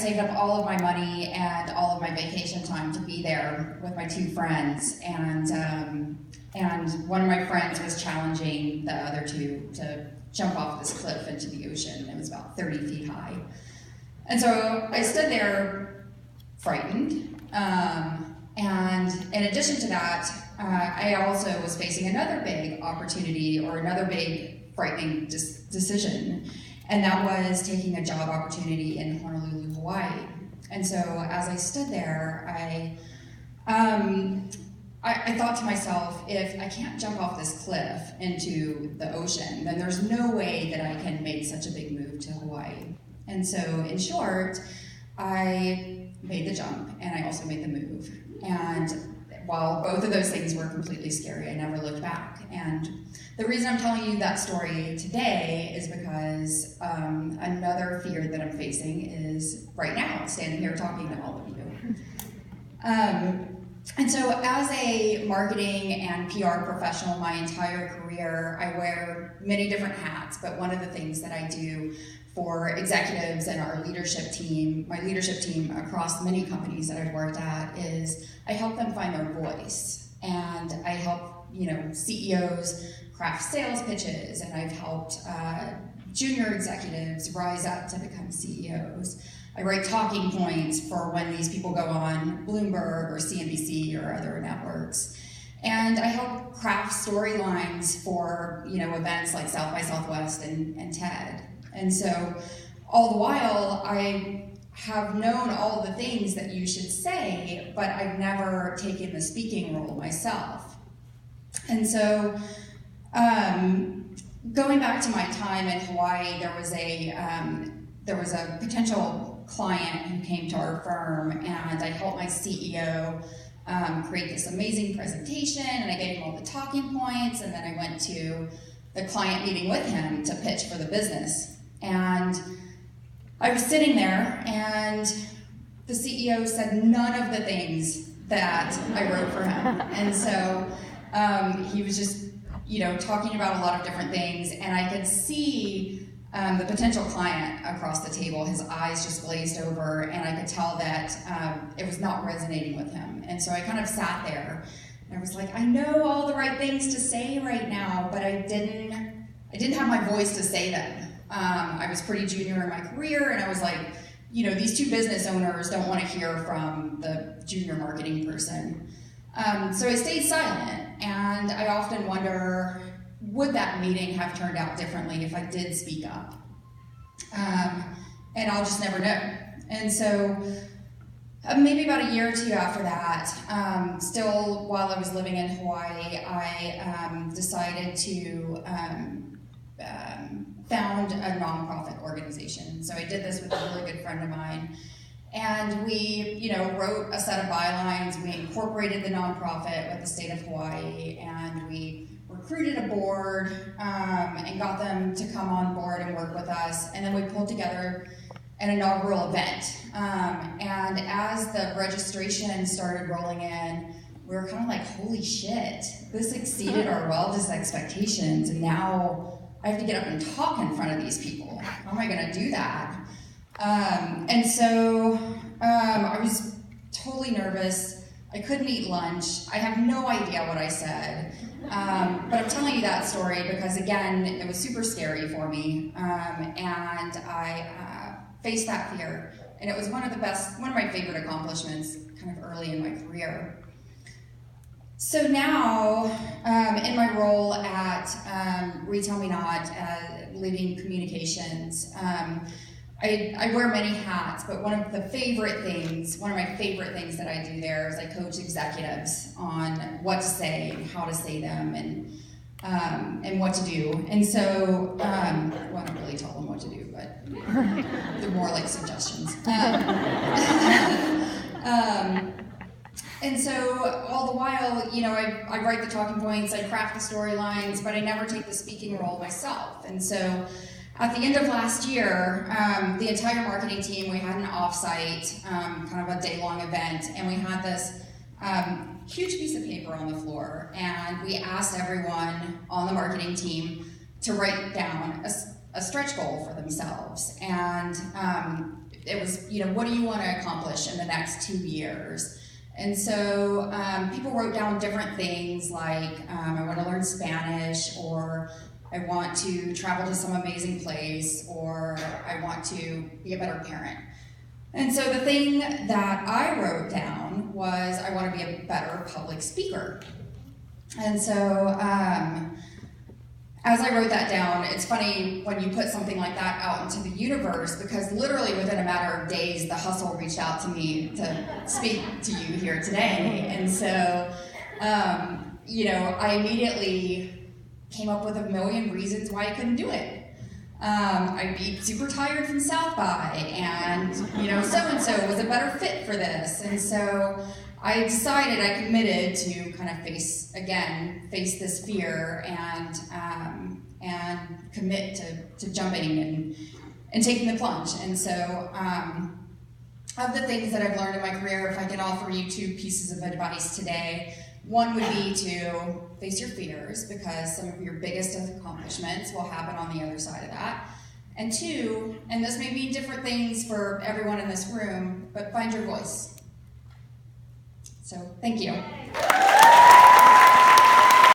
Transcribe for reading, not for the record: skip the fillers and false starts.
saved up all of my money and all of my vacation time to be there with my two friends, and one of my friends was challenging the other two to jump off this cliff into the ocean. It was about 30 feet high. And so I stood there frightened, and in addition to that, I also was facing another big opportunity or another big frightening decision, and that was taking a job opportunity in Honolulu, Hawaii. And so as I stood there, I thought to myself, if I can't jump off this cliff into the ocean, then there's no way that I can make such a big move to Hawaii. And so in short, I made the jump and I also made the move. And while both of those things were completely scary, I never looked back. And the reason I'm telling you that story today is because another fear that I'm facing is right now, standing here talking to all of you. And so as a marketing and PR professional my entire career, I wear many different hats, but one of the things that I do for executives and our leadership team, my leadership team across many companies that I've worked at, is I help them find their voice. And I help, CEOs craft sales pitches, and I've helped junior executives rise up to become CEOs. I write talking points for when these people go on Bloomberg or CNBC or other networks. And I help craft storylines for, events like South by Southwest and TED. And so all the while, I have known all the things that you should say, but I've never taken the speaking role myself. And so going back to my time in Hawaii, there was a potential client who came to our firm, and I helped my CEO create this amazing presentation, and I gave him all the talking points, and then I went to the client meeting with him to pitch for the business. And I was sitting there, and the CEO said none of the things that I wrote for him. And so he was just, talking about a lot of different things, and I could see the potential client across the table, his eyes just glazed over, and I could tell that it was not resonating with him. And so I kind of sat there, and I was like, I know all the right things to say right now, but I didn't have my voice to say them. I was pretty junior in my career, and I was like, these two business owners don't want to hear from the junior marketing person. So I stayed silent, and I often wonder, would that meeting have turned out differently if I did speak up? And I'll just never know. And so maybe about a year or two after that, still while I was living in Hawaii, I decided to found a nonprofit organization. So I did this with a really good friend of mine. And we, wrote a set of bylines. We incorporated the nonprofit with the state of Hawaii, and we recruited a board and got them to come on board and work with us. And then we pulled together an inaugural event. And as the registration started rolling in, we were kind of like, holy shit, this exceeded our wildest expectations. And now I have to get up and talk in front of these people. How am I going to do that? And so I was totally nervous. I couldn't eat lunch. I have no idea what I said. But I'm telling you that story because, again, it was super scary for me. And I faced that fear. And it was one of my favorite accomplishments kind of early in my career. So now, in my role at Retail Me Not, leading communications, I wear many hats, but one of my favorite things that I do there is I coach executives on what to say and how to say them and what to do. And so, I don't really tell them what to do, but they're more like suggestions. And so all the while, I write the talking points, I craft the storylines, but I never take the speaking role myself. And so at the end of last year, the entire marketing team, we had an offsite, kind of a day-long event, and we had this huge piece of paper on the floor, and we asked everyone on the marketing team to write down a stretch goal for themselves. And it was, you know, what do you want to accomplish in the next 2 years? And so people wrote down different things like, I want to learn Spanish, or I want to travel to some amazing place, or I want to be a better parent. And so the thing that I wrote down was, I want to be a better public speaker. And so as I wrote that down, it's funny when you put something like that out into the universe, because literally within a matter of days, the Hustle reached out to me to speak to you here today. And so, you know, I immediately came up with a million reasons why I couldn't do it. I'd be super tired from South by, and, you know, so-and-so was a better fit for this. And so I decided, I committed to kind of face this fear and commit to jumping and taking the plunge. And so of the things that I've learned in my career, if I could offer you 2 pieces of advice today, one would be to face your fears, because some of your biggest accomplishments will happen on the other side of that. And 2, and this may mean different things for everyone in this room, but find your voice. So, thank you.